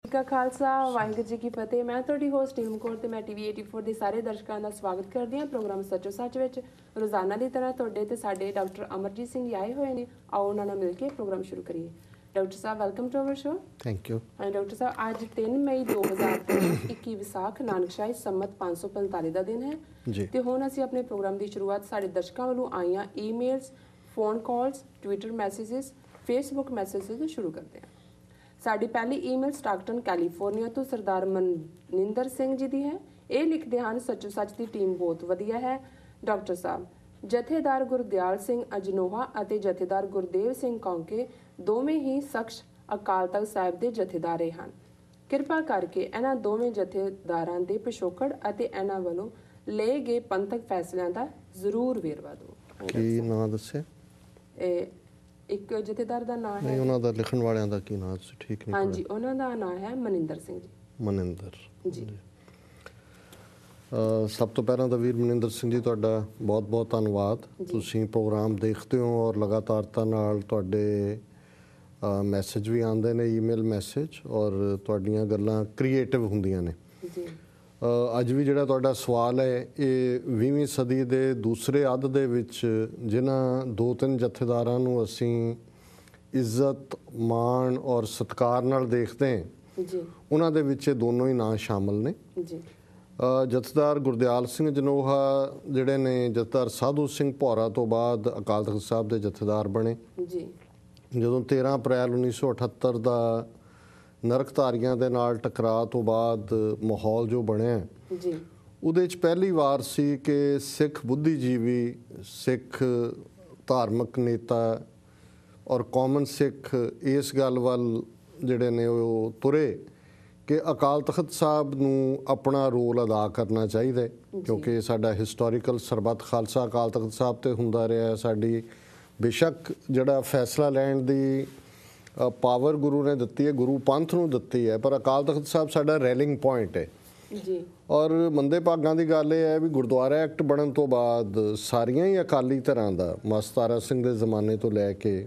का खालसा वाहिगुरू जी की फतेह। मैं ਤੁਹਾਡੀ ਹੋਸਟ ਨੀਲਮ ਕੌਰ ਤੇ ਮੈਂ ਟੀਵੀ 84 ਦੇ ਸਾਰੇ ਦਰਸ਼ਕਾਂ ਦਾ ਸਵਾਗਤ ਕਰਦੀ ਹਾਂ ਪ੍ਰੋਗਰਾਮ ਸੱਚੋ ਸੱਚ ਵਿੱਚ। ਰੋਜ਼ਾਨਾ ਦੀ ਤਰ੍ਹਾਂ ਤੁਹਾਡੇ ਤੇ ਸਾਡੇ ਡਾਕਟਰ ਅਮਰਜੀਤ ਸਿੰਘ ਆਏ ਹੋਏ ਨੇ। ਆਓ ਉਹਨਾਂ ਨਾਲ ਮਿਲ ਕੇ ਪ੍ਰੋਗਰਾਮ ਸ਼ੁਰੂ ਕਰੀਏ। ਡਾਕਟਰ ਸਾਹਿਬ welcome to our show. Thank you. ਹਾਂ ਡਾਕਟਰ ਸਾਹਿਬ, ਅੱਜ 3 ਮਈ 2021 ਵਿਸਾਖ ਨਾਨਕਸ਼ਾਹੀ ਸੰਮਤ 545 ਦਾ ਦਿਨ ਹੈ ਜੀ ਤੇ ਹੁਣ ਅਸੀਂ ਆਪਣੇ ਪ੍ਰੋਗਰਾਮ ਦੀ ਸ਼ੁਰੂਆਤ ਸਾਡੇ ਦਰਸ਼ਕਾਂ ਵੱਲੋਂ ਆਈਆਂ ਈਮੇਲਸ, ਫੋਨ ਕਾਲਸ, ਟਵਿੱਟਰ ਮੈਸੇजेस, ਫੇਸਬੁੱਕ ਮੈਸੇजेस ਤੋਂ ਸ਼ੁਰੂ ਕਰਦੇ ਹਾਂ। ਸਾਡੀ ਪਹਿਲੀ ਈਮੇਲ ਸਟਾਕਟਨ ਕੈਲੀਫੋਰਨੀਆ ਤੋਂ ਸਰਦਾਰ ਮਨਿੰਦਰ ਸਿੰਘ ਜੀ ਦੀ ਹੈ। ਇਹ ਲਿਖਦੇ ਹਨ, ਸੱਚੋ ਸੱਚ ਦੀ ਟੀਮ ਬਹੁਤ ਵਧੀਆ ਹੈ। ਡਾਕਟਰ ਸਾਹਿਬ, ਜਥੇਦਾਰ ਗੁਰਦਿਆਲ ਸਿੰਘ ਅਜਨੋਹਾ ਅਤੇ ਜਥੇਦਾਰ ਗੁਰਦੇਵ ਸਿੰਘ ਕੌਂਕੇ ਦੋਵੇਂ ਹੀ ਸਖਸ਼ ਅਕਾਲ ਤਖਤ ਸਾਹਿਬ ਦੇ ਜਥੇਦਾਰ ਹਨ। ਕਿਰਪਾ ਕਰਕੇ ਇਹਨਾਂ ਦੋਵੇਂ ਜਥੇਦਾਰਾਂ ਦੇ ਪਿਛੋਕੜ ਅਤੇ ਇਹਨਾਂ ਵੱਲੋਂ ਲਏ ਗਏ ਪੰਥਕ ਫੈਸਲਿਆਂ ਦਾ ਜ਼ਰੂਰ ਵੇਰਵਾ ਦਿਓ। ਕੀ ਨਾਂ ਦੱਸਿਆ? ਇੱਕ ਜਥੇਦਾਰ ਦਾ ਨਾਮ ਹੈ, ਨਹੀਂ ਉਹਨਾਂ ਦਾ ਲਿਖਣ ਵਾਲਿਆਂ ਦਾ ਕੀ ਨਾਂ ਸੀ? ਠੀਕ ਨਹੀਂ। ਹਾਂਜੀ, ਉਹਨਾਂ ਦਾ ਨਾਮ ਹੈ ਮਨਿੰਦਰ ਸਿੰਘ ਜੀ। ਮਨਿੰਦਰ ਜੀ। ਸਭ ਤੋਂ ਪਹਿਲਾਂ ਤਾਂ ਵੀਰ ਮਨਿੰਦਰ ਸਿੰਘ ਜੀ, ਤੁਹਾਡਾ ਬਹੁਤ ਬਹੁਤ ਧੰਨਵਾਦ। ਤੁਸੀਂ ਪ੍ਰੋਗਰਾਮ ਦੇਖਦੇ ਹੋ ਔਰ ਲਗਾਤਾਰਤਾ ਨਾਲ ਤੁਹਾਡੇ ਮੈਸੇਜ ਵੀ ਆਉਂਦੇ ਨੇ, ਈਮੇਲ ਮੈਸੇਜ, ਔਰ ਤੁਹਾਡੀਆਂ ਗੱਲਾਂ ਕ੍ਰੀਏਟਿਵ ਹੁੰਦੀਆਂ ਨੇ ਜੀ। ਅੱਜ ਵੀ ਜਿਹੜਾ ਤੁਹਾਡਾ ਸਵਾਲ ਹੈ, ਇਹ 20ਵੀਂ ਸਦੀ ਦੇ ਦੂਸਰੇ ਅੱਧ ਦੇ ਵਿੱਚ ਜਿਨ੍ਹਾਂ 2-3 ਜਥੇਦਾਰਾਂ ਨੂੰ ਅਸੀਂ ਇੱਜ਼ਤ, ਮਾਣ ਔਰ ਸਤਿਕਾਰ ਨਾਲ ਦੇਖਦੇ ਹਾਂ ਜੀ, ਉਹਨਾਂ ਦੇ ਵਿੱਚ ਇਹ ਦੋਨੋਂ ਹੀ ਨਾਂ ਸ਼ਾਮਲ ਨੇ ਜੀ। ਜਥੇਦਾਰ ਗੁਰਦਿਆਲ ਸਿੰਘ ਜਨੋਹਾ ਜਿਹੜੇ ਨੇ ਜਥੇਦਾਰ ਸਾਧੂ ਸਿੰਘ ਭੌਰਾ ਤੋਂ ਬਾਅਦ ਅਕਾਲ ਤਖਤ ਸਾਹਿਬ ਦੇ ਜਥੇਦਾਰ ਬਣੇ ਜੀ। ਜਦੋਂ 13 ਅਪ੍ਰੈਲ 1978 ਦਾ ਨਰਕਧਾਰੀਆਂ ਦੇ ਨਾਲ ਟਕਰਾਅ ਤੋਂ ਬਾਅਦ ਮਾਹੌਲ ਜੋ ਬਣਿਆ ਜੀ, ਉਹਦੇ 'ਚ ਪਹਿਲੀ ਵਾਰ ਸੀ ਕਿ ਸਿੱਖ ਬੁੱਧੀਜੀਵੀ, ਸਿੱਖ ਧਾਰਮਿਕ ਨੇਤਾ ਔਰ ਕਾਮਨ ਸਿੱਖ ਇਸ ਗੱਲ ਵੱਲ ਜਿਹੜੇ ਨੇ ਉਹ ਤੁਰੇ ਕਿ ਅਕਾਲ ਤਖਤ ਸਾਹਿਬ ਨੂੰ ਆਪਣਾ ਰੋਲ ਅਦਾ ਕਰਨਾ ਚਾਹੀਦਾ, ਕਿਉਂਕਿ ਸਾਡਾ ਹਿਸਟੋਰੀਕਲ ਸਰਬੱਤ ਖਾਲਸਾ ਅਕਾਲ ਤਖਤ ਸਾਹਿਬ 'ਤੇ ਹੁੰਦਾ ਰਿਹਾ। ਸਾਡੀ ਬੇਸ਼ੱਕ ਜਿਹੜਾ ਫੈਸਲਾ ਲੈਣ ਦੀ ਪਾਵਰ ਗੁਰੂ ਨੇ ਦਿੱਤੀ ਹੈ, ਗੁਰੂ ਪੰਥ ਨੂੰ ਦਿੱਤੀ ਹੈ, ਪਰ ਅਕਾਲ ਤਖਤ ਸਾਹਿਬ ਸਾਡਾ ਰੈਲਿੰਗ ਪੁਆਇੰਟ ਹੈ ਜੀ। ਔਰ ਮੰਦੇ ਭਾਗਾਂ ਦੀ ਗੱਲ ਇਹ ਹੈ ਵੀ ਗੁਰਦੁਆਰਾ ਐਕਟ ਬਣਨ ਤੋਂ ਬਾਅਦ ਸਾਰੀਆਂ ਹੀ ਅਕਾਲੀ ਧਿਰਾਂ ਦਾ, ਮਾਸਟਰ ਤਾਰਾ ਸਿੰਘ ਦੇ ਜ਼ਮਾਨੇ ਤੋਂ ਲੈ ਕੇ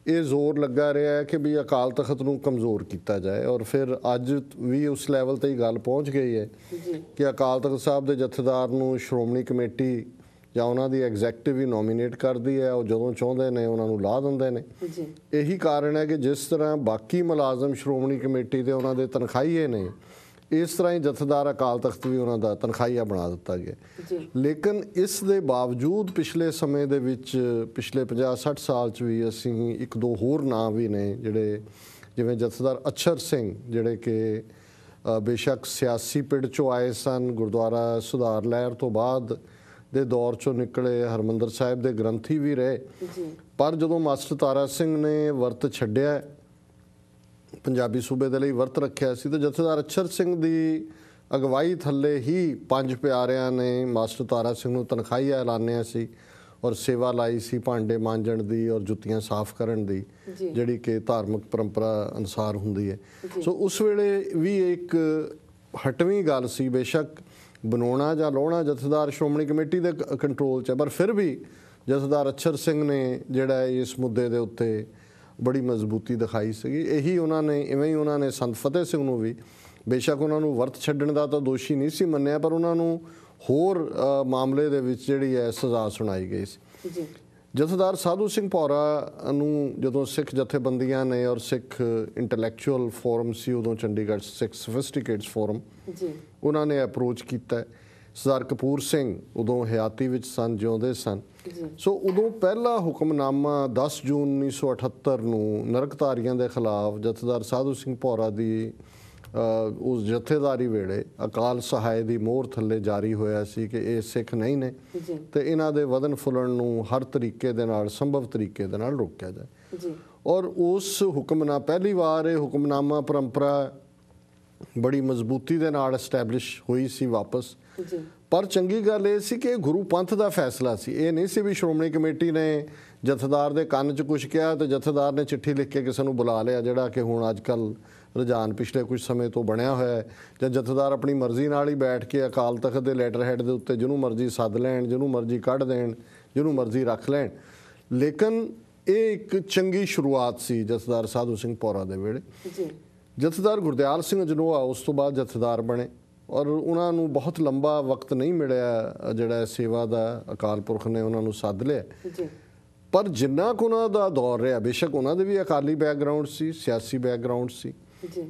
ਇਹ ਜ਼ੋਰ ਲੱਗਾ ਰਿਹਾ ਹੈ ਕਿ ਵੀ ਅਕਾਲ ਤਖਤ ਨੂੰ ਕਮਜ਼ੋਰ ਕੀਤਾ ਜਾਏ, ਔਰ ਫਿਰ ਅੱਜ ਵੀ ਉਸ ਲੈਵਲ 'ਤੇ ਹੀ ਗੱਲ ਪਹੁੰਚ ਗਈ ਹੈ ਕਿ ਅਕਾਲ ਤਖਤ ਸਾਹਿਬ ਦੇ ਜਥੇਦਾਰ ਨੂੰ ਸ਼੍ਰੋਮਣੀ ਕਮੇਟੀ ਜਾਂ ਉਹਨਾਂ ਦੀ ਐਗਜ਼ੈਕਟਿਵ ਹੀ ਨੋਮੀਨੇਟ ਕਰਦੀ ਹੈ, ਉਹ ਜਦੋਂ ਚਾਹੁੰਦੇ ਨੇ ਉਹਨਾਂ ਨੂੰ ਲਾ ਦਿੰਦੇ ਨੇ। ਇਹੀ ਕਾਰਨ ਹੈ ਕਿ ਜਿਸ ਤਰ੍ਹਾਂ ਬਾਕੀ ਮੁਲਾਜ਼ਮ ਸ਼੍ਰੋਮਣੀ ਕਮੇਟੀ ਦੇ ਉਹਨਾਂ ਦੇ ਤਨਖਾਹੀਏ ਨੇ, ਇਸ ਤਰ੍ਹਾਂ ਹੀ ਜਥੇਦਾਰ ਅਕਾਲ ਤਖਤ ਵੀ ਉਹਨਾਂ ਦਾ ਤਨਖਾਹੀਆ ਬਣਾ ਦਿੱਤਾ ਗਿਆ। ਲੇਕਿਨ ਇਸ ਦੇ ਬਾਵਜੂਦ ਪਿਛਲੇ ਸਮੇਂ ਦੇ ਵਿੱਚ, ਪਿਛਲੇ 50-60 ਸਾਲ 'ਚ ਵੀ ਅਸੀਂ ਇੱਕ ਦੋ ਹੋਰ ਨਾਂ ਵੀ ਨੇ ਜਿਹੜੇ, ਜਿਵੇਂ ਜਥੇਦਾਰ ਅਛਰ ਸਿੰਘ ਜਿਹੜੇ ਕਿ ਬੇਸ਼ੱਕ ਸਿਆਸੀ ਪਿੜ 'ਚੋਂ ਆਏ ਸਨ, ਗੁਰਦੁਆਰਾ ਸੁਧਾਰ ਲਹਿਰ ਤੋਂ ਬਾਅਦ ਦੇ ਦੌਰ 'ਚੋਂ ਨਿਕਲੇ, ਹਰਮੰਦਰ ਸਾਹਿਬ ਦੇ ਗ੍ਰੰਥੀ ਵੀ ਰਹੇ, ਪਰ ਜਦੋਂ ਮਾਸਟਰ ਤਾਰਾ ਸਿੰਘ ਨੇ ਵਰਤ ਛੱਡਿਆ, ਪੰਜਾਬੀ ਸੂਬੇ ਦੇ ਲਈ ਵਰਤ ਰੱਖਿਆ ਸੀ, ਤੇ ਜਥੇਦਾਰ ਅਛਰ ਸਿੰਘ ਦੀ ਅਗਵਾਈ ਥੱਲੇ ਹੀ 5 ਪਿਆਰਿਆਂ ਨੇ ਮਾਸਟਰ ਤਾਰਾ ਸਿੰਘ ਨੂੰ ਤਨਖਾਹੀਆ ਐਲਾਨਿਆ ਸੀ ਔਰ ਸੇਵਾ ਲਾਈ ਸੀ ਭਾਂਡੇ ਮਾਂਜਣ ਦੀ ਔਰ ਜੁੱਤੀਆਂ ਸਾਫ਼ ਕਰਨ ਦੀ, ਜਿਹੜੀ ਕਿ ਧਾਰਮਿਕ ਪਰੰਪਰਾ ਅਨੁਸਾਰ ਹੁੰਦੀ ਹੈ। ਸੋ ਉਸ ਵੇਲੇ ਵੀ ਇੱਕ ਹਟਵੀਂ ਗੱਲ ਸੀ, ਬੇਸ਼ੱਕ ਬਣਾਉਣਾ ਜਾਂ ਲਾਉਣਾ ਜਥੇਦਾਰ ਸ਼੍ਰੋਮਣੀ ਕਮੇਟੀ ਦੇ ਕੰਟਰੋਲ 'ਚ ਹੈ, ਪਰ ਫਿਰ ਵੀ ਜਥੇਦਾਰ ਅਛਰ ਸਿੰਘ ਨੇ ਜਿਹੜਾ ਇਸ ਮੁੱਦੇ ਦੇ ਉੱਤੇ ਬੜੀ ਮਜ਼ਬੂਤੀ ਦਿਖਾਈ ਸੀਗੀ। ਇਹੀ ਉਹਨਾਂ ਨੇ, ਇਵੇਂ ਹੀ ਉਹਨਾਂ ਨੇ ਸੰਤ ਫਤਿਹ ਸਿੰਘ ਨੂੰ ਵੀ, ਬੇਸ਼ੱਕ ਉਹਨਾਂ ਨੂੰ ਵਰਤ ਛੱਡਣ ਦਾ ਤਾਂ ਦੋਸ਼ੀ ਨਹੀਂ ਸੀ ਮੰਨਿਆ, ਪਰ ਉਹਨਾਂ ਨੂੰ ਹੋਰ ਮਾਮਲੇ ਦੇ ਵਿੱਚ ਜਿਹੜੀ ਹੈ ਸਜ਼ਾ ਸੁਣਾਈ ਗਈ ਸੀ। ਜਥੇਦਾਰ ਸਾਧੂ ਸਿੰਘ ਭੌਰਾ ਨੂੰ ਜਦੋਂ ਸਿੱਖ ਜਥੇਬੰਦੀਆਂ ਨੇ ਔਰ ਸਿੱਖ ਇੰਟੈਲੈਕਚੁਅਲ ਫੋਰਮ ਸੀ ਉਦੋਂ ਚੰਡੀਗੜ੍ਹ, ਸਿੱਖ ਸੋਫਿਸਟੀਕੇਟਸ ਫੋਰਮ, ਉਹਨਾਂ ਨੇ ਅਪਰੋਚ ਕੀਤਾ। ਸਰਦਾਰ ਕਪੂਰ ਸਿੰਘ ਉਦੋਂ ਹਯਾਤੀ ਵਿੱਚ ਸਨ, ਜਿਉਂਦੇ ਸਨ। ਸੋ ਉਦੋਂ ਪਹਿਲਾ ਹੁਕਮਨਾਮਾ 10 ਜੂਨ 1978 ਨੂੰ ਨਰਕਧਾਰੀਆਂ ਦੇ ਖਿਲਾਫ ਜਥੇਦਾਰ ਸਾਧੂ ਸਿੰਘ ਭੌਰਾ ਦੀ ਉਸ ਜਥੇਦਾਰੀ ਵੇਲੇ ਅਕਾਲ ਸਹਾਇ ਦੀ ਮੋਹਰ ਥੱਲੇ ਜਾਰੀ ਹੋਇਆ ਸੀ ਕਿ ਇਹ ਸਿੱਖ ਨਹੀਂ ਨੇ ਤੇ ਇਹਨਾਂ ਦੇ ਵਧਣ ਫੁੱਲਣ ਨੂੰ ਹਰ ਤਰੀਕੇ ਦੇ ਨਾਲ, ਸੰਭਵ ਤਰੀਕੇ ਦੇ ਨਾਲ ਰੋਕਿਆ ਜਾਏ। ਔਰ ਉਸ ਹੁਕਮਨਾਮਾ, ਪਹਿਲੀ ਵਾਰ ਇਹ ਹੁਕਮਨਾਮਾ ਪਰੰਪਰਾ ਬੜੀ ਮਜ਼ਬੂਤੀ ਦੇ ਨਾਲ ਐਸਟੈਬਲਿਸ਼ ਹੋਈ ਸੀ ਵਾਪਸ। ਪਰ ਚੰਗੀ ਗੱਲ ਇਹ ਸੀ ਕਿ ਇਹ ਗੁਰੂ ਪੰਥ ਦਾ ਫੈਸਲਾ ਸੀ, ਇਹ ਨਹੀਂ ਸੀ ਵੀ ਸ਼੍ਰੋਮਣੀ ਕਮੇਟੀ ਨੇ ਜਥੇਦਾਰ ਦੇ ਕੰਨ 'ਚ ਕੁਛ ਕਿਹਾ ਤੇ ਜਥੇਦਾਰ ਨੇ ਚਿੱਠੀ ਲਿਖ ਕੇ ਕਿਸੇ ਨੂੰ ਬੁਲਾ ਲਿਆ, ਜਿਹੜਾ ਕਿ ਹੁਣ ਅੱਜ ਕੱਲ੍ਹ ਰੁਝਾਨ ਪਿਛਲੇ ਕੁਝ ਸਮੇਂ ਤੋਂ ਬਣਿਆ ਹੋਇਆ ਹੈ, ਜਾਂ ਜਥੇਦਾਰ ਆਪਣੀ ਮਰਜ਼ੀ ਨਾਲ ਹੀ ਬੈਠ ਕੇ ਅਕਾਲ ਤਖਤ ਦੇ ਲੈਟਰ ਹੈਡ ਦੇ ਉੱਤੇ ਜਿਹਨੂੰ ਮਰਜ਼ੀ ਸੱਦ ਲੈਣ, ਜਿਹਨੂੰ ਮਰਜ਼ੀ ਕੱਢ ਦੇਣ, ਜਿਹਨੂੰ ਮਰਜ਼ੀ ਰੱਖ ਲੈਣ। ਲੇਕਿਨ ਇਹ ਇੱਕ ਚੰਗੀ ਸ਼ੁਰੂਆਤ ਸੀ ਜਥੇਦਾਰ ਸਾਧੂ ਸਿੰਘ ਭੌਰਾ ਦੇ ਵੇਲੇ। ਜਥੇਦਾਰ ਗੁਰਦਿਆਲ ਸਿੰਘ ਅਜਨੋਆ ਉਸ ਤੋਂ ਬਾਅਦ ਜਥੇਦਾਰ ਬਣੇ ਔਰ ਉਹਨਾਂ ਨੂੰ ਬਹੁਤ ਲੰਬਾ ਵਕਤ ਨਹੀਂ ਮਿਲਿਆ ਜਿਹੜਾ ਸੇਵਾ ਦਾ ਅਕਾਲ ਪੁਰਖ ਨੇ ਉਹਨਾਂ ਨੂੰ ਸੱਦ ਲਿਆ ਜੀ। ਪਰ ਜਿੰਨਾ ਕੁ ਉਹਨਾਂ ਦਾ ਦੌਰ ਰਿਹਾ, ਬੇਸ਼ੱਕ ਉਹਨਾਂ ਦੇ ਵੀ ਅਕਾਲੀ ਬੈਕਗਰਾਊਂਡ ਸੀ, ਸਿਆਸੀ ਬੈਕਗਰਾਊਂਡ ਸੀ, ਜੀ।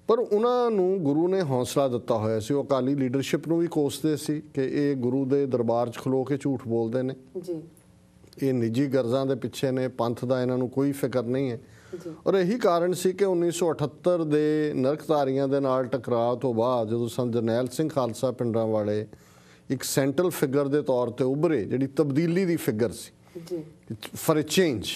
ਪਰ ਉਹਨਾਂ ਨੂੰ ਗੁਰੂ ਨੇ ਹੌਸਲਾ ਦਿੱਤਾ ਹੋਇਆ ਸੀ। ਉਹ ਅਕਾਲੀ ਲੀਡਰਸ਼ਿਪ ਨੂੰ ਵੀ ਕੋਸਦੇ ਸੀ ਕਿ ਇਹ ਗੁਰੂ ਦੇ ਦਰਬਾਰ 'ਚ ਖਲੋ ਕੇ ਝੂਠ ਬੋਲਦੇ ਨੇ, ਜੀ। ਇਹ ਨਿੱਜੀ ਗਰਜ਼ਾਂ ਦੇ ਪਿੱਛੇ ਨੇ, ਪੰਥ ਦਾ ਇਹਨਾਂ ਨੂੰ ਕੋਈ ਫਿਕਰ ਨਹੀਂ ਹੈ। ਜੀ। ਔਰ ਇਹੀ ਕਾਰਨ ਸੀ ਕਿ 1978 ਦੇ ਨਰਕਧਾਰੀਆਂ ਦੇ ਨਾਲ ਟਕਰਾਅ ਤੋਂ ਬਾਅਦ ਜਦੋਂ ਸੰਤ ਜਰਨੈਲ ਸਿੰਘ ਖਾਲਸਾ ਪਿੰਡਾਂ ਵਾਲੇ ਇੱਕ ਸੈਂਟਰਲ ਫਿਗਰ ਦੇ ਤੌਰ ਤੇ ਉੱਭਰੇ, ਜਿਹੜੀ ਤਬਦੀਲੀ ਦੀ ਫਿਗਰ ਸੀ, ਜੀ। For a change.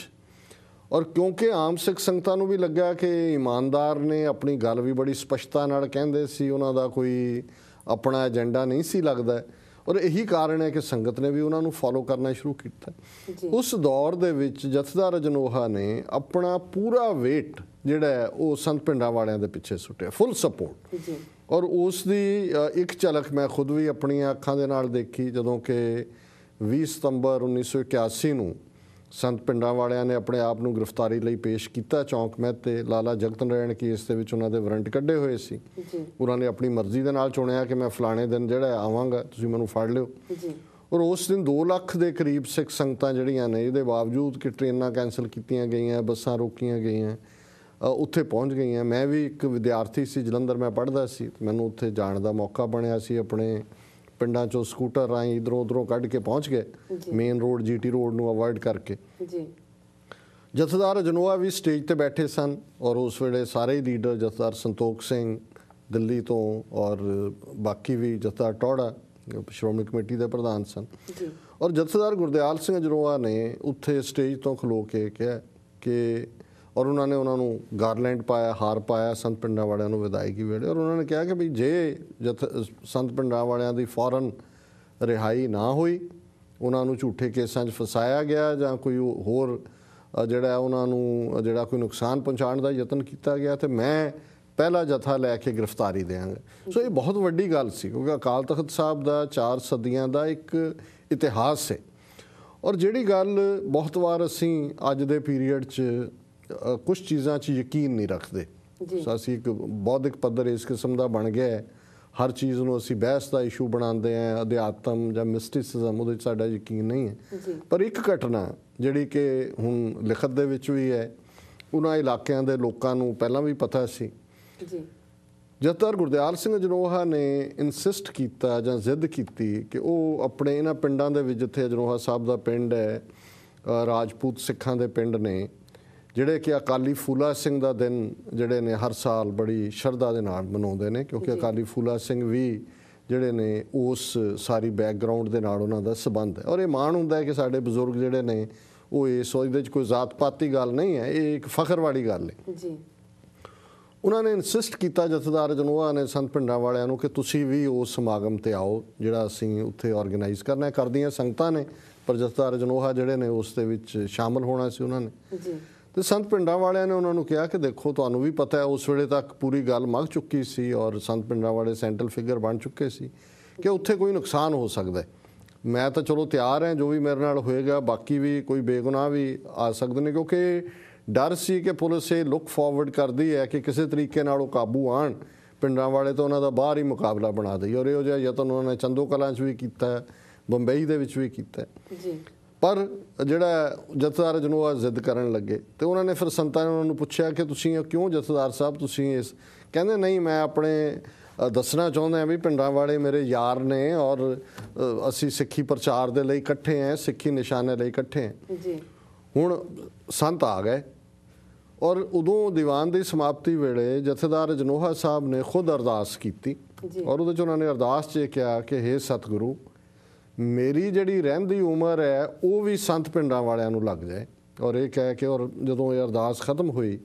ਔਰ ਕਿਉਂਕਿ ਆਮ ਸਿੱਖ ਸੰਗਤਾਂ ਨੂੰ ਵੀ ਲੱਗਾ ਕਿ ਇਮਾਨਦਾਰ ਨੇ, ਆਪਣੀ ਗੱਲ ਵੀ ਬੜੀ ਸਪਸ਼ਟਤਾ ਨਾਲ ਕਹਿੰਦੇ ਸੀ, ਉਹਨਾਂ ਦਾ ਕੋਈ ਆਪਣਾ ਏਜੰਡਾ ਨਹੀਂ ਸੀ ਲੱਗਦਾ, ਔਰ ਇਹੀ ਕਾਰਨ ਹੈ ਕਿ ਸੰਗਤ ਨੇ ਵੀ ਉਹਨਾਂ ਨੂੰ ਫੋਲੋ ਕਰਨਾ ਸ਼ੁਰੂ ਕੀਤਾ। ਉਸ ਦੌਰ ਦੇ ਵਿੱਚ ਜਥੇਦਾਰ ਅਜਨੋਹਾ ਨੇ ਆਪਣਾ ਪੂਰਾ weight ਜਿਹੜਾ ਹੈ ਉਹ ਸੰਤ ਪਿੰਡਾਂ ਵਾਲਿਆਂ ਦੇ ਪਿੱਛੇ ਸੁੱਟਿਆ, ਫੁੱਲ ਸਪੋਰਟ। ਔਰ ਉਸ ਦੀ ਇੱਕ ਝਲਕ ਮੈਂ ਖੁਦ ਵੀ ਆਪਣੀਆਂ ਅੱਖਾਂ ਦੇ ਨਾਲ ਦੇਖੀ ਜਦੋਂ ਕਿ 20 ਸਤੰਬਰ 1981 ਨੂੰ ਸੰਤ ਪਿੰਡਾਂ ਵਾਲਿਆਂ ਨੇ ਆਪਣੇ ਆਪ ਨੂੰ ਗ੍ਰਿਫਤਾਰੀ ਲਈ ਪੇਸ਼ ਕੀਤਾ ਚੌਂਕ ਮਹਿਤ ਤੇ ਲਾਲਾ ਜਗਤ ਨਾਰਾਇਣ ਕੇਸ ਦੇ ਵਿੱਚ ਉਹਨਾਂ ਦੇ ਵਾਰੰਟ ਕੱਢੇ ਹੋਏ ਸੀ। ਉਹਨਾਂ ਨੇ ਆਪਣੀ ਮਰਜ਼ੀ ਦੇ ਨਾਲ ਚੁਣਿਆ ਕਿ ਮੈਂ ਫਲਾਣੇ ਦਿਨ ਜਿਹੜਾ ਆਵਾਂਗਾ, ਤੁਸੀਂ ਮੈਨੂੰ ਫੜ ਲਿਓ। ਔਰ ਉਸ ਦਿਨ 2 ਲੱਖ ਦੇ ਕਰੀਬ ਸਿੱਖ ਸੰਗਤਾਂ ਜਿਹੜੀਆਂ ਨੇ, ਇਹਦੇ ਬਾਵਜੂਦ ਕਿ ਟ੍ਰੇਨਾਂ ਕੈਂਸਲ ਕੀਤੀਆਂ ਗਈਆਂ, ਬੱਸਾਂ ਰੋਕੀਆਂ ਗਈਆਂ, ਉੱਥੇ ਪਹੁੰਚ ਗਈਆਂ। ਮੈਂ ਵੀ ਇੱਕ ਵਿਦਿਆਰਥੀ ਸੀ, ਜਲੰਧਰ ਮੈਂ ਪੜ੍ਹਦਾ ਸੀ, ਮੈਨੂੰ ਉੱਥੇ ਜਾਣ ਦਾ ਮੌਕਾ ਬਣਿਆ ਸੀ। ਆਪਣੇ ਪਿੰਡਾਂ 'ਚੋਂ ਸਕੂਟਰ ਰਾਹੀਂ ਇੱਧਰੋਂ ਉੱਧਰੋਂ ਕੱਢ ਕੇ ਪਹੁੰਚ ਗਏ, ਮੇਨ ਰੋਡ GT ਰੋਡ ਨੂੰ ਅਵੋਇਡ ਕਰਕੇ। ਜਥੇਦਾਰ ਅਜਨੋਆ ਵੀ ਸਟੇਜ ਤੇ ਬੈਠੇ ਸਨ ਔਰ ਉਸ ਵੇਲੇ ਸਾਰੇ ਹੀ ਲੀਡਰ, ਜਥੇਦਾਰ ਸੰਤੋਖ ਸਿੰਘ ਦਿੱਲੀ ਤੋਂ ਔਰ ਬਾਕੀ ਵੀ, ਜਥੇਦਾਰ ਟੌੜਾ ਸ਼੍ਰੋਮਣੀ ਕਮੇਟੀ ਦੇ ਪ੍ਰਧਾਨ ਸਨ, ਔਰ ਜਥੇਦਾਰ ਗੁਰਦਿਆਲ ਸਿੰਘ ਅਜਨੋਆ ਨੇ ਉੱਥੇ ਸਟੇਜ ਤੋਂ ਖਲੋ ਕੇ ਕਿਹਾ ਕਿ, ਔਰ ਉਹਨਾਂ ਨੇ ਉਹਨਾਂ ਨੂੰ ਗਾਰਲੈਂਡ ਪਾਇਆ, ਹਾਰ ਪਾਇਆ ਸੰਤ ਪਿੰਡਾਂ ਵਾਲਿਆਂ ਨੂੰ ਵਿਦਾਇਗੀ ਵੇਲੇ, ਔਰ ਉਹਨਾਂ ਨੇ ਕਿਹਾ ਕਿ ਵੀ ਜੇ ਸੰਤ ਪਿੰਡਾਂ ਵਾਲਿਆਂ ਦੀ ਫੌਰਨ ਰਿਹਾਈ ਨਾ ਹੋਈ, ਉਹਨਾਂ ਨੂੰ ਝੂਠੇ ਕੇਸਾਂ 'ਚ ਫਸਾਇਆ ਗਿਆ ਜਾਂ ਕੋਈ ਹੋਰ ਜਿਹੜਾ ਉਹਨਾਂ ਨੂੰ ਜਿਹੜਾ ਕੋਈ ਨੁਕਸਾਨ ਪਹੁੰਚਾਉਣ ਦਾ ਯਤਨ ਕੀਤਾ ਗਿਆ, ਤੇ ਮੈਂ ਪਹਿਲਾ ਜਥਾ ਲੈ ਕੇ ਗ੍ਰਿਫਤਾਰੀ ਦਿਆਂਗਾ। ਸੋ ਇਹ ਬਹੁਤ ਵੱਡੀ ਗੱਲ ਸੀ ਕਿਉਂਕਿ ਅਕਾਲ ਤਖਤ ਸਾਹਿਬ ਦਾ 4 ਸਦੀਆਂ ਦਾ ਇੱਕ ਇਤਿਹਾਸ ਹੈ। ਔਰ ਜਿਹੜੀ ਗੱਲ ਬਹੁਤ ਵਾਰ ਅਸੀਂ ਅੱਜ ਦੇ ਪੀਰੀਅਡ 'ਚ ਕੁਝ ਚੀਜ਼ਾਂ 'ਚ ਯਕੀਨ ਨਹੀਂ ਰੱਖਦੇ, ਅਸੀਂ ਇੱਕ ਬੌਧਿਕ ਪੱਧਰ ਇਸ ਕਿਸਮ ਦਾ ਬਣ ਗਿਆ ਹੈ, ਹਰ ਚੀਜ਼ ਨੂੰ ਅਸੀਂ ਬਹਿਸ ਦਾ ਇਸ਼ੂ ਬਣਾਉਂਦੇ ਹਾਂ, ਅਧਿਆਤਮ ਜਾਂ ਮਿਸਟਿਸਿਜ਼ਮ, ਉਹਦੇ 'ਚ ਸਾਡਾ ਯਕੀਨ ਨਹੀਂ ਹੈ। ਪਰ ਇੱਕ ਘਟਨਾ ਜਿਹੜੀ ਕਿ ਹੁਣ ਲਿਖਤ ਦੇ ਵਿੱਚ ਵੀ ਹੈ, ਉਹਨਾਂ ਇਲਾਕਿਆਂ ਦੇ ਲੋਕਾਂ ਨੂੰ ਪਹਿਲਾਂ ਵੀ ਪਤਾ ਸੀ। ਜਥੇਦਾਰ ਗੁਰਦਿਆਲ ਸਿੰਘ ਅਜਨੋਹਾ ਨੇ ਇਨਸਿਸਟ ਕੀਤਾ ਜਾਂ ਜ਼ਿੱਦ ਕੀਤੀ ਕਿ ਉਹ ਆਪਣੇ ਇਹਨਾਂ ਪਿੰਡਾਂ ਦੇ ਵਿੱਚ, ਜਿੱਥੇ ਅਜਨੋਹਾ ਸਾਹਿਬ ਦਾ ਪਿੰਡ ਹੈ, ਰਾਜਪੂਤ ਸਿੱਖਾਂ ਦੇ ਪਿੰਡ ਨੇ, ਜਿਹੜੇ ਕਿ ਅਕਾਲੀ ਫੂਲਾ ਸਿੰਘ ਦਾ ਦਿਨ ਜਿਹੜੇ ਨੇ ਹਰ ਸਾਲ ਬੜੀ ਸ਼ਰਧਾ ਦੇ ਨਾਲ ਮਨਾਉਂਦੇ ਨੇ, ਕਿਉਂਕਿ ਅਕਾਲੀ ਫੂਲਾ ਸਿੰਘ ਵੀ ਜਿਹੜੇ ਨੇ ਉਸ ਸਾਰੀ ਬੈਕਗਰਾਊਂਡ ਦੇ ਨਾਲ ਉਹਨਾਂ ਦਾ ਸੰਬੰਧ ਹੈ। ਔਰ ਇਹ ਮਾਣ ਹੁੰਦਾ ਹੈ ਕਿ ਸਾਡੇ ਬਜ਼ੁਰਗ ਜਿਹੜੇ ਨੇ ਉਹ ਇਸ ਉਹਦੇ 'ਚ ਕੋਈ ਜ਼ਾਤ ਪਾਤੀ ਗੱਲ ਨਹੀਂ ਹੈ, ਇਹ ਇੱਕ ਫਖਰ ਵਾਲੀ ਗੱਲ ਹੈ। ਉਹਨਾਂ ਨੇ ਇਨਸਿਸਟ ਕੀਤਾ, ਜਥੇਦਾਰ ਅਜਨੋਆ ਨੇ, ਸੰਤ ਪਿੰਡਾਂ ਵਾਲਿਆਂ ਨੂੰ ਕਿ ਤੁਸੀਂ ਵੀ ਉਸ ਸਮਾਗਮ ਤੇ ਆਓ ਜਿਹੜਾ ਅਸੀਂ ਉੱਥੇ ਆਰਗੇਨਾਈਜ਼ ਕਰਨਾ ਹੈ। ਕਰਦੀਆਂ ਸੰਗਤਾਂ ਨੇ, ਪਰ ਜਥੇਦਾਰ ਅਜਨੋਆ ਜਿਹੜੇ ਨੇ ਉਸ ਦੇ ਵਿੱਚ ਸ਼ਾਮਲ ਹੋਣਾ ਸੀ ਉਹਨਾਂ ਨੇ। ਤੇ ਸੰਤ ਪਿੰਡਾਂ ਵਾਲਿਆਂ ਨੇ ਉਹਨਾਂ ਨੂੰ ਕਿਹਾ ਕਿ ਦੇਖੋ, ਤੁਹਾਨੂੰ ਵੀ ਪਤਾ ਹੈ ਉਸ ਵੇਲੇ ਤੱਕ ਪੂਰੀ ਗੱਲ ਮੁੱਕ ਚੁੱਕੀ ਸੀ ਔਰ ਸੰਤ ਪਿੰਡਾਂ ਵਾਲੇ ਸੈਂਟਰਲ ਫਿਗਰ ਬਣ ਚੁੱਕੇ ਸੀ ਕਿ ਉੱਥੇ ਕੋਈ ਨੁਕਸਾਨ ਹੋ ਸਕਦਾ ਹੈ। ਮੈਂ ਤਾਂ ਚਲੋ ਤਿਆਰ ਹਾਂ, ਜੋ ਵੀ ਮੇਰੇ ਨਾਲ ਹੋਏਗਾ, ਬਾਕੀ ਵੀ ਕੋਈ ਬੇਗੁਨਾਹ ਵੀ ਆ ਸਕਦੇ ਨੇ, ਕਿਉਂਕਿ ਡਰ ਸੀ ਕਿ ਪੁਲਿਸ ਇਹ ਲੁੱਕ ਫਾਰਵਰਡ ਕਰਦੀ ਹੈ ਕਿ ਕਿਸੇ ਤਰੀਕੇ ਨਾਲ ਉਹ ਕਾਬੂ ਆਣ ਪਿੰਡਾਂ ਵਾਲੇ, ਤਾਂ ਉਹਨਾਂ ਦਾ ਬਾਹਰ ਹੀ ਮੁਕਾਬਲਾ ਬਣਾ ਦੇਈ। ਔਰ ਇਹੋ ਜਿਹਾ ਯਤਨ ਉਹਨਾਂ ਨੇ ਚੰਦੋ ਕਲਾਂ 'ਚ ਵੀ ਕੀਤਾ, ਬੰਬਈ ਦੇ ਵਿੱਚ ਵੀ ਕੀਤਾ। ਪਰ ਜਿਹੜਾ ਜਥੇਦਾਰ ਅਜਨੋਆ ਜ਼ਿੱਦ ਕਰਨ ਲੱਗੇ ਤੇ ਉਹਨਾਂ ਨੇ ਫਿਰ ਸੰਤਾਂ ਨੇ ਉਹਨਾਂ ਨੂੰ ਪੁੱਛਿਆ ਕਿ ਤੁਸੀਂ ਕਿਉਂ ਜਥੇਦਾਰ ਸਾਹਿਬ ਤੁਸੀਂ ਇਸ, ਕਹਿੰਦੇ ਨਹੀਂ, ਮੈਂ ਆਪਣੇ ਦੱਸਣਾ ਚਾਹੁੰਦੇ ਹਾਂ ਵੀ ਪਿੰਡਾਂ ਵਾਲੇ ਮੇਰੇ ਯਾਰ ਨੇ ਔਰ ਅਸੀਂ ਸਿੱਖੀ ਪ੍ਰਚਾਰ ਦੇ ਲਈ ਇਕੱਠੇ ਹਾਂ, ਸਿੱਖੀ ਨਿਸ਼ਾਨੇ ਲਈ ਇਕੱਠੇ ਹਾਂ। ਹੁਣ ਸੰਤ ਆ ਗਏ ਔਰ ਉਦੋਂ ਦੀਵਾਨ ਦੀ ਸਮਾਪਤੀ ਵੇਲੇ ਜਥੇਦਾਰ ਅਜਨੋਹਾ ਸਾਹਿਬ ਨੇ ਖੁਦ ਅਰਦਾਸ ਕੀਤੀ ਔਰ ਉਹਦੇ 'ਚ ਉਹਨਾਂ ਨੇ ਅਰਦਾਸ 'ਚ ਕਿਹਾ ਕਿ ਹੇ ਸਤਿਗੁਰੂ, ਮੇਰੀ ਜਿਹੜੀ ਰਹਿੰਦੀ ਉਮਰ ਹੈ ਉਹ ਵੀ ਸੰਤ ਪਿੰਡਾਂ ਵਾਲਿਆਂ ਨੂੰ ਲੱਗ ਜਾਏ। ਔਰ ਇਹ ਕਹਿ ਕੇ, ਔਰ ਜਦੋਂ ਇਹ ਅਰਦਾਸ ਖਤਮ ਹੋਈ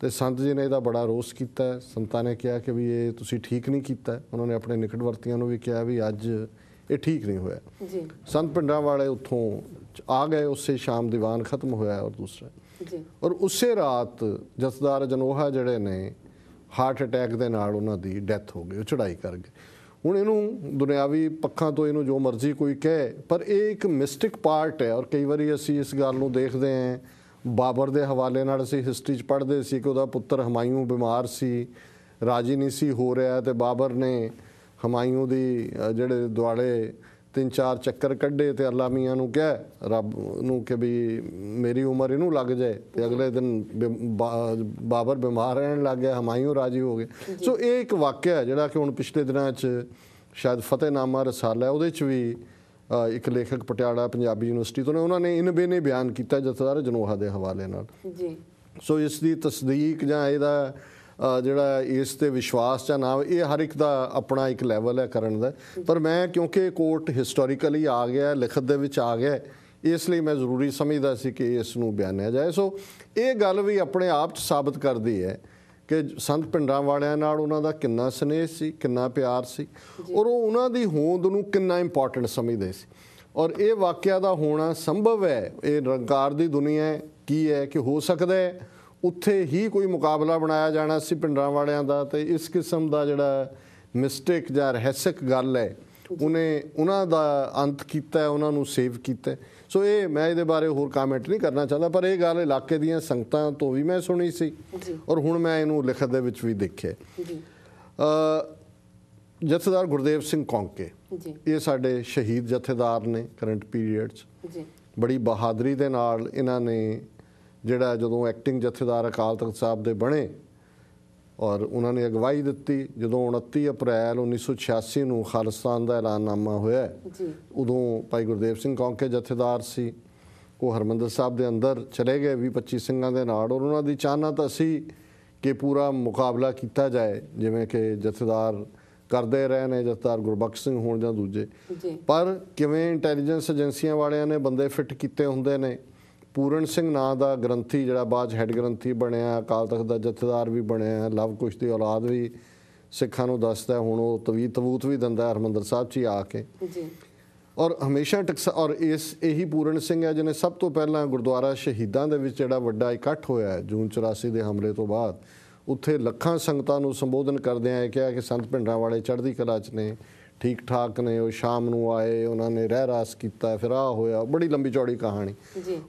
ਤੇ ਸੰਤ ਜੀ ਨੇ ਇਹਦਾ ਬੜਾ ਰੋਸ ਕੀਤਾ। ਸੰਤਾਂ ਨੇ ਕਿਹਾ ਕਿ ਵੀ ਇਹ ਤੁਸੀਂ ਠੀਕ ਨਹੀਂ ਕੀਤਾ। ਉਹਨਾਂ ਨੇ ਆਪਣੇ ਨਿਕਟਵਰਤੀਆਂ ਨੂੰ ਵੀ ਕਿਹਾ ਵੀ ਅੱਜ ਇਹ ਠੀਕ ਨਹੀਂ ਹੋਇਆ। ਸੰਤ ਪਿੰਡਾਂ ਵਾਲੇ ਉੱਥੋਂ ਆ ਗਏ, ਉਸੇ ਸ਼ਾਮ ਦੀਵਾਨ ਖਤਮ ਹੋਇਆ ਔਰ ਦੂਸਰਾ, ਔਰ ਉਸੇ ਰਾਤ ਜਥੇਦਾਰ ਅਜਨੋਹਾ ਜਿਹੜੇ ਨੇ ਹਾਰਟ ਅਟੈਕ ਦੇ ਨਾਲ ਉਹਨਾਂ ਦੀ ਡੈਥ ਹੋ ਗਈ, ਉਹ ਚੜ੍ਹਾਈ ਕਰ ਗਏ। ਹੁਣ ਇਹਨੂੰ ਦੁਨਿਆਵੀ ਪੱਖਾਂ ਤੋਂ ਇਹਨੂੰ ਜੋ ਮਰਜ਼ੀ ਕੋਈ ਕਹੇ, ਪਰ ਇਹ ਇੱਕ ਮਿਸਟਿਕ ਪਾਰਟ ਹੈ। ਔਰ ਕਈ ਵਾਰੀ ਅਸੀਂ ਇਸ ਗੱਲ ਨੂੰ ਦੇਖਦੇ ਹਾਂ ਬਾਬਰ ਦੇ ਹਵਾਲੇ ਨਾਲ ਅਸੀਂ ਹਿਸਟਰੀ 'ਚ ਪੜ੍ਹਦੇ ਸੀ ਕਿ ਉਹਦਾ ਪੁੱਤਰ ਹਮਾਯੂੰ ਬਿਮਾਰ ਸੀ, ਰਾਜੀ ਨਹੀਂ ਸੀ ਹੋ ਰਿਹਾ, ਤੇ ਬਾਬਰ ਨੇ ਹਮਾਯੂੰ ਦੀ ਜਿਹੜੇ ਦੁਆਲੇ 3-4 ਚੱਕਰ ਕੱਢੇ ਤੇ ਅੱਲਾ ਮੀਆਂ ਨੂੰ ਕਿਹਾ, ਰੱਬ ਨੂੰ, ਕਿ ਵੀ ਮੇਰੀ ਉਮਰ ਇਹਨੂੰ ਲੱਗ ਜਾਏ, ਤੇ ਅਗਲੇ ਦਿਨ ਬਾਬਰ ਬਿਮਾਰ ਰਹਿਣ ਲੱਗ ਗਿਆ, ਹਮਾਯੂੰ ਰਾਜੀ ਹੋ ਗਏ। ਸੋ ਇਹ ਇੱਕ ਵਾਕਿਆ ਜਿਹੜਾ ਕਿ ਹੁਣ ਪਿਛਲੇ ਦਿਨਾਂ 'ਚ ਸ਼ਾਇਦ ਫਤਿਹਨਾਮਾ ਰਸਾਲਾ ਉਹਦੇ 'ਚ ਵੀ ਇੱਕ ਲੇਖਕ ਪਟਿਆਲਾ ਪੰਜਾਬੀ ਯੂਨੀਵਰਸਿਟੀ ਤੋਂ ਨੇ, ਉਹਨਾਂ ਨੇ ਇਨਬੇ ਨੇ ਬਿਆਨ ਕੀਤਾ ਜਥੇਦਾਰ ਜਨੋਹਾ ਦੇ ਹਵਾਲੇ ਨਾਲ ਜੀ। ਸੋ ਇਸ ਦੀ ਤਸਦੀਕ ਜਾਂ ਇਹਦਾ ਜਿਹੜਾ ਇਸ ਤੇ ਵਿਸ਼ਵਾਸ ਜਾਂ ਨਾ, ਇਹ ਹਰ ਇੱਕ ਦਾ ਆਪਣਾ ਇੱਕ ਲੈਵਲ ਹੈ ਕਰਨ ਦਾ। ਪਰ ਮੈਂ ਕਿਉਂਕਿ ਕੋਟ ਹਿਸਟੋਰੀਕਲੀ ਆ ਗਿਆ, ਲਿਖਤ ਦੇ ਵਿੱਚ ਆ ਗਿਆ, ਇਸ ਲਈ ਮੈਂ ਜ਼ਰੂਰੀ ਸਮਝਦਾ ਸੀ ਕਿ ਇਸ ਨੂੰ ਬਿਆਨਿਆ ਜਾਏ। ਸੋ ਇਹ ਗੱਲ ਵੀ ਆਪਣੇ ਆਪ 'ਚ ਸਾਬਤ ਕਰਦੀ ਹੈ ਕਿ ਸੰਤ ਭਿੰਡਰਾਂ ਵਾਲਿਆਂ ਨਾਲ ਉਹਨਾਂ ਦਾ ਕਿੰਨਾ ਸਨੇਹ ਸੀ, ਕਿੰਨਾ ਪਿਆਰ ਸੀ, ਔਰ ਉਹ ਉਹਨਾਂ ਦੀ ਹੋਂਦ ਨੂੰ ਕਿੰਨਾ ਇੰਪੋਰਟੈਂਟ ਸਮਝਦੇ ਸੀ। ਔਰ ਇਹ ਵਾਕਿਆ ਦਾ ਹੋਣਾ ਸੰਭਵ ਹੈ। ਇਹ ਨਿਰੰਕਾਰ ਦੀ ਦੁਨੀਆ ਕੀ ਹੈ ਕਿ ਹੋ ਸਕਦਾ ਹੈ ਉੱਥੇ ਹੀ ਕੋਈ ਮੁਕਾਬਲਾ ਬਣਾਇਆ ਜਾਣਾ ਸੀ ਭਿੰਡਰਾਂ ਵਾਲਿਆਂ ਦਾ, ਤੇ ਇਸ ਕਿਸਮ ਦਾ ਜਿਹੜਾ ਮਿਸਟੇਕ ਜਾਂ ਰਹੱਸਕ ਗੱਲ ਹੈ ਉਹਨੇ ਉਹਨਾਂ ਦਾ ਅੰਤ ਕੀਤਾ, ਉਹਨਾਂ ਨੂੰ ਸੇਵ ਕੀਤਾ। ਸੋ ਇਹ ਮੈਂ ਇਹਦੇ ਬਾਰੇ ਹੋਰ ਕਾਮੈਂਟ ਨਹੀਂ ਕਰਨਾ ਚਾਹੁੰਦਾ, ਪਰ ਇਹ ਗੱਲ ਇਲਾਕੇ ਦੀਆਂ ਸੰਗਤਾਂ ਤੋਂ ਵੀ ਮੈਂ ਸੁਣੀ ਸੀ ਔਰ ਹੁਣ ਮੈਂ ਇਹਨੂੰ ਲਿਖਤ ਦੇ ਵਿੱਚ ਵੀ ਦੇਖਿਆ। ਜਥੇਦਾਰ ਗੁਰਦੇਵ ਸਿੰਘ ਕੌਂਕੇ, ਇਹ ਸਾਡੇ ਸ਼ਹੀਦ ਜਥੇਦਾਰ ਨੇ ਕਰੰਟ ਪੀਰੀਅਡ 'ਚ। ਬੜੀ ਬਹਾਦਰੀ ਦੇ ਨਾਲ ਇਹਨਾਂ ਨੇ ਜਿਹੜਾ ਜਦੋਂ ਐਕਟਿੰਗ ਜਥੇਦਾਰ ਅਕਾਲ ਤਖਤ ਸਾਹਿਬ ਦੇ ਬਣੇ ਔਰ ਉਹਨਾਂ ਨੇ ਅਗਵਾਈ ਦਿੱਤੀ, ਜਦੋਂ 29 ਅਪ੍ਰੈਲ 1986 ਨੂੰ ਖਾਲਿਸਤਾਨ ਦਾ ਐਲਾਨਨਾਮਾ ਹੋਇਆ, ਉਦੋਂ ਭਾਈ ਗੁਰਦੇਵ ਸਿੰਘ ਕੌਂਕੇ ਜਥੇਦਾਰ ਸੀ। ਉਹ ਹਰਿਮੰਦਰ ਸਾਹਿਬ ਦੇ ਅੰਦਰ ਚਲੇ ਗਏ 20-25 ਸਿੰਘਾਂ ਦੇ ਨਾਲ, ਔਰ ਉਹਨਾਂ ਦੀ ਚਾਹਨਾ ਸੀ ਕਿ ਪੂਰਾ ਮੁਕਾਬਲਾ ਕੀਤਾ ਜਾਏ ਜਿਵੇਂ ਕਿ ਜਥੇਦਾਰ ਕਰਦੇ ਰਹੇ ਨੇ, ਜਥੇਦਾਰ ਗੁਰਬਖਸ਼ ਸਿੰਘ ਹੋਣ ਜਾਂ ਦੂਜੇ। ਪਰ ਕਿਵੇਂ ਇੰਟੈਲੀਜੈਂਸ ਏਜੰਸੀਆਂ ਵਾਲਿਆਂ ਨੇ ਬੰਦੇ ਫਿੱਟ ਕੀਤੇ ਹੁੰਦੇ ਨੇ। ਪੂਰਨ ਸਿੰਘ ਨਾਂ ਦਾ ਗ੍ਰੰਥੀ ਜਿਹੜਾ ਬਾਅਦ 'ਚ ਹੈੱਡ ਗ੍ਰੰਥੀ ਬਣਿਆ, ਅਕਾਲ ਤਖਤ ਦਾ ਜਥੇਦਾਰ ਵੀ ਬਣਿਆ, ਲਵ ਕੁਸ਼ ਦੀ ਔਲਾਦ ਵੀ ਸਿੱਖਾਂ ਨੂੰ ਦੱਸਦਾ, ਹੁਣ ਉਹ ਤਬੂਤ ਵੀ ਦਿੰਦਾ ਹਰਿਮੰਦਰ ਸਾਹਿਬ 'ਚ ਹੀ ਆ ਕੇ। ਔਰ ਹਮੇਸ਼ਾ ਔਰ ਇਹੀ ਪੂਰਨ ਸਿੰਘ ਹੈ ਜਿਹਨੇ ਸਭ ਤੋਂ ਪਹਿਲਾਂ ਗੁਰਦੁਆਰਾ ਸ਼ਹੀਦਾਂ ਦੇ ਵਿੱਚ ਜਿਹੜਾ ਵੱਡਾ ਇਕੱਠ ਹੋਇਆ ਜੂਨ 84 ਦੇ ਹਮਲੇ ਤੋਂ ਬਾਅਦ, ਉੱਥੇ ਲੱਖਾਂ ਸੰਗਤਾਂ ਨੂੰ ਸੰਬੋਧਨ ਕਰਦਿਆਂ ਇਹ ਕਿਹਾ ਕਿ ਸੰਤ ਭਿੰਡਰਾਂ ਵਾਲੇ ਚੜ੍ਹਦੀ ਕਲਾ 'ਚ ਨੇ, ਠੀਕ ਠਾਕ ਨੇ। ਉਹ ਸ਼ਾਮ ਨੂੰ ਆਏ, ਉਹਨਾਂ ਨੇ ਰਹਿ ਰਾਸ ਕੀਤਾ, ਫਿਰ ਆਹ ਹੋਇਆ, ਬੜੀ ਲੰਬੀ ਚੌੜੀ ਕਹਾਣੀ।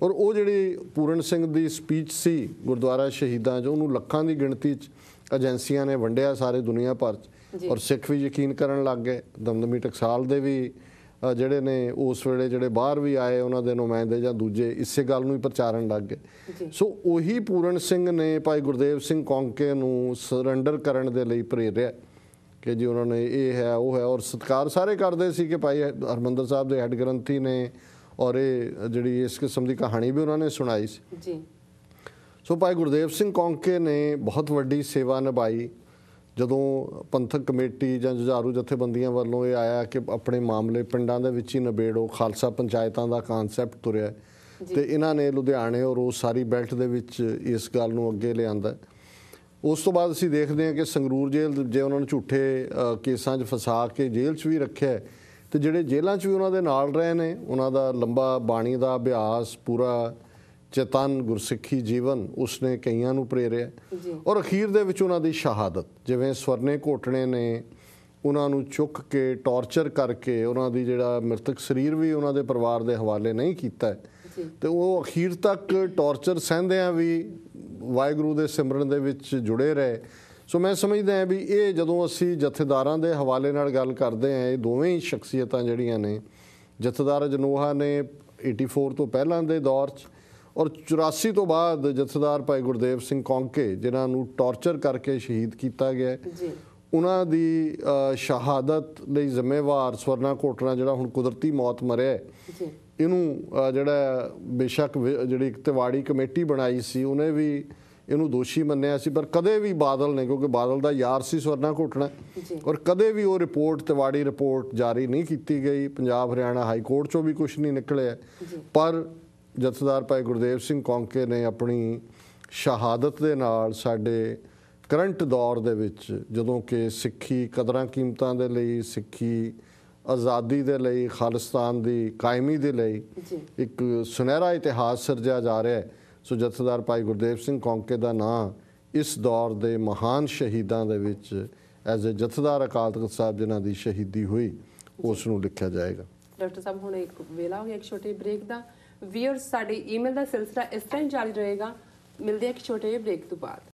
ਔਰ ਉਹ ਜਿਹੜੀ ਪੂਰਨ ਸਿੰਘ ਦੀ ਸਪੀਚ ਸੀ ਗੁਰਦੁਆਰਾ ਸ਼ਹੀਦਾਂ 'ਚ, ਉਹਨੂੰ ਲੱਖਾਂ ਦੀ ਗਿਣਤੀ 'ਚ ਏਜੰਸੀਆਂ ਨੇ ਵੰਡਿਆ ਸਾਰੇ ਦੁਨੀਆ ਭਰ 'ਚ, ਔਰ ਸਿੱਖ ਵੀ ਯਕੀਨ ਕਰਨ ਲੱਗ ਗਏ। ਦਮਦਮੀ ਟਕਸਾਲ ਦੇ ਵੀ ਜਿਹੜੇ ਨੇ ਉਸ ਵੇਲੇ ਜਿਹੜੇ ਬਾਹਰ ਵੀ ਆਏ, ਉਹਨਾਂ ਦੇ ਨੁਮਾਇੰਦੇ ਜਾਂ ਦੂਜੇ ਇਸੇ ਗੱਲ ਨੂੰ ਹੀ ਪ੍ਰਚਾਰਨ ਲੱਗ ਗਏ। ਸੋ ਉਹੀ ਪੂਰਨ ਸਿੰਘ ਨੇ ਭਾਈ ਗੁਰਦੇਵ ਸਿੰਘ ਕੌਂਕੇ ਨੂੰ ਸਰੈਂਡਰ ਕਰਨ ਦੇ ਲਈ ਪ੍ਰੇਰਿਆ ਕਿ ਜੀ ਉਹਨਾਂ ਨੇ ਇਹ ਹੈ ਉਹ ਹੈ, ਔਰ ਸਤਿਕਾਰ ਸਾਰੇ ਕਰਦੇ ਸੀ ਕਿ ਭਾਈ ਹਰਿਮੰਦਰ ਸਾਹਿਬ ਦੇ ਹੈੱਡ ਗ੍ਰੰਥੀ ਨੇ, ਔਰ ਇਹ ਜਿਹੜੀ ਇਸ ਕਿਸਮ ਦੀ ਕਹਾਣੀ ਵੀ ਉਹਨਾਂ ਨੇ ਸੁਣਾਈ ਸੀ। ਸੋ ਭਾਈ ਗੁਰਦੇਵ ਸਿੰਘ ਕੌਂਕੇ ਨੇ ਬਹੁਤ ਵੱਡੀ ਸੇਵਾ ਨਿਭਾਈ। ਜਦੋਂ ਪੰਥਕ ਕਮੇਟੀ ਜਾਂ ਜੁਝਾਰੂ ਜਥੇਬੰਦੀਆਂ ਵੱਲੋਂ ਇਹ ਆਇਆ ਕਿ ਆਪਣੇ ਮਾਮਲੇ ਪਿੰਡਾਂ ਦੇ ਵਿੱਚ ਹੀ ਨਿਬੇੜੋ, ਖਾਲਸਾ ਪੰਚਾਇਤਾਂ ਦਾ ਕਾਨਸੈਪਟ ਤੁਰਿਆ, ਤੇ ਇਹਨਾਂ ਨੇ ਲੁਧਿਆਣੇ ਔਰ ਉਹ ਸਾਰੀ ਬੈਲਟ ਦੇ ਵਿੱਚ ਇਸ ਗੱਲ ਨੂੰ ਅੱਗੇ ਲਿਆਂਦਾ। ਉਸ ਤੋਂ ਬਾਅਦ ਅਸੀਂ ਦੇਖਦੇ ਹਾਂ ਕਿ ਸੰਗਰੂਰ ਜੇਲ੍ਹ ਜੇ ਉਹਨਾਂ ਨੂੰ ਝੂਠੇ ਕੇਸਾਂ 'ਚ ਫਸਾ ਕੇ ਜੇਲ੍ਹ 'ਚ ਵੀ ਰੱਖਿਆ, ਤੇ ਜਿਹੜੇ ਜੇਲ੍ਹਾਂ 'ਚ ਵੀ ਉਹਨਾਂ ਦੇ ਨਾਲ ਰਹੇ ਨੇ, ਉਹਨਾਂ ਦਾ ਲੰਬਾ ਬਾਣੀ ਦਾ ਅਭਿਆਸ, ਪੂਰਾ ਚੇਤਨ ਗੁਰਸਿੱਖੀ ਜੀਵਨ ਉਸਨੇ ਕਈਆਂ ਨੂੰ ਪ੍ਰੇਰਿਆ। ਔਰ ਅਖੀਰ ਦੇ ਵਿੱਚ ਉਹਨਾਂ ਦੀ ਸ਼ਹਾਦਤ, ਜਿਵੇਂ ਸਵਰਨੇ ਘੋਟਣੇ ਨੇ ਉਹਨਾਂ ਨੂੰ ਚੁੱਕ ਕੇ ਟੌਰਚਰ ਕਰਕੇ ਉਹਨਾਂ ਦੀ ਜਿਹੜਾ ਮ੍ਰਿਤਕ ਸਰੀਰ ਵੀ ਉਹਨਾਂ ਦੇ ਪਰਿਵਾਰ ਦੇ ਹਵਾਲੇ ਨਹੀਂ ਕੀਤਾ, ਤੇ ਉਹ ਅਖੀਰ ਤੱਕ ਟੌਰਚਰ ਸਹਿੰਦਿਆਂ ਵੀ ਵਾਹਿਗੁਰੂ ਦੇ ਸਿਮਰਨ ਦੇ ਵਿੱਚ ਜੁੜੇ ਰਹੇ। ਸੋ ਮੈਂ ਸਮਝਦਾ ਹਾਂ ਵੀ ਇਹ ਜਦੋਂ ਅਸੀਂ ਜਥੇਦਾਰਾਂ ਦੇ ਹਵਾਲੇ ਨਾਲ ਗੱਲ ਕਰਦੇ ਹਾਂ, ਇਹ ਦੋਵੇਂ ਹੀ ਸ਼ਖਸੀਅਤਾਂ ਜਿਹੜੀਆਂ ਨੇ, ਜਥੇਦਾਰ ਜਨੋਹਾ ਨੇ 84 ਤੋਂ ਪਹਿਲਾਂ ਦੇ ਦੌਰ 'ਚ, ਔਰ 84 ਤੋਂ ਬਾਅਦ ਜਥੇਦਾਰ ਭਾਈ ਗੁਰਦੇਵ ਸਿੰਘ ਕੌਂਕੇ ਜਿਨ੍ਹਾਂ ਨੂੰ ਟੌਰਚਰ ਕਰਕੇ ਸ਼ਹੀਦ ਕੀਤਾ ਗਿਆ, ਉਹਨਾਂ ਦੀ ਸ਼ਹਾਦਤ ਲਈ ਜ਼ਿੰਮੇਵਾਰ ਸਵਰਨਾ ਘੋਟਣਾ ਜਿਹੜਾ ਹੁਣ ਕੁਦਰਤੀ ਮੌਤ ਮਰਿਆ, ਇਹਨੂੰ ਜਿਹੜਾ ਬੇਸ਼ੱਕ ਜਿਹੜੀ ਇੱਕ ਤਿਵਾੜੀ ਕਮੇਟੀ ਬਣਾਈ ਸੀ ਉਹਨੇ ਵੀ ਇਹਨੂੰ ਦੋਸ਼ੀ ਮੰਨਿਆ ਸੀ, ਪਰ ਕਦੇ ਵੀ ਬਾਦਲ ਨੇ, ਕਿਉਂਕਿ ਬਾਦਲ ਦਾ ਯਾਰ ਸੀ ਸਵਰਨਾ ਘੋਟਣਾ, ਔਰ ਕਦੇ ਵੀ ਉਹ ਰਿਪੋਰਟ ਤਿਵਾੜੀ ਰਿਪੋਰਟ ਜਾਰੀ ਨਹੀਂ ਕੀਤੀ ਗਈ। ਪੰਜਾਬ ਹਰਿਆਣਾ ਹਾਈ ਕੋਰਟ 'ਚੋਂ ਵੀ ਕੁਛ ਨਹੀਂ ਨਿਕਲਿਆ। ਪਰ ਜਥੇਦਾਰ ਭਾਈ ਗੁਰਦੇਵ ਸਿੰਘ ਕੌਂਕੇ ਨੇ ਆਪਣੀ ਸ਼ਹਾਦਤ ਦੇ ਨਾਲ ਸਾਡੇ ਕਰੰਟ ਦੌਰ ਦੇ ਵਿੱਚ, ਜਦੋਂ ਕਿ ਸਿੱਖੀ ਕਦਰਾਂ ਕੀਮਤਾਂ ਦੇ ਲਈ, ਸਿੱਖੀ ਆਜ਼ਾਦੀ ਦੇ ਲਈ, ਖਾਲਿਸਤਾਨ ਦੀ ਕਾਇਮੀ ਦੇ ਲਈ ਇੱਕ ਸੁਨਹਿਰਾ ਇਤਿਹਾਸ ਸਿਰਜਿਆ ਜਾ ਰਿਹਾ ਹੈ। ਸੋ ਜਥੇਦਾਰ ਭਾਈ ਗੁਰਦੇਵ ਸਿੰਘ ਕੌਂਕੇ ਦਾ ਨਾਂ ਇਸ ਦੌਰ ਦੇ ਮਹਾਨ ਸ਼ਹੀਦਾਂ ਦੇ ਵਿੱਚ ਐਜ਼ ਏ ਜਥੇਦਾਰ ਅਕਾਲ ਤਖਤ ਸਾਹਿਬ ਜਿਨ੍ਹਾਂ ਦੀ ਸ਼ਹੀਦੀ ਹੋਈ, ਉਸ ਨੂੰ ਲਿਖਿਆ ਜਾਏਗਾ। ਡਾਕਟਰ ਸਾਹਿਬ ਹੁਣ ਇੱਕ ਵੇਲਾ ਹੋ ਗਿਆ ਇੱਕ ਛੋਟੇ ਬ੍ਰੇਕ ਦਾ। ਵੀਅਰਸ ਸਾਡੇ ਈਮੇਲ ਦਾ ਸਿਲਸਿਲਾ ਇਸ ਤਰ੍ਹਾਂ ਹੀ ਜਾਰੀ ਰਹੇਗਾ। ਮਿਲਦੇ ਹਾਂ ਇੱਕ ਛੋਟੇ ਜਿਹੇ ਬ੍ਰੇਕ ਤੋਂ ਬਾਅਦ।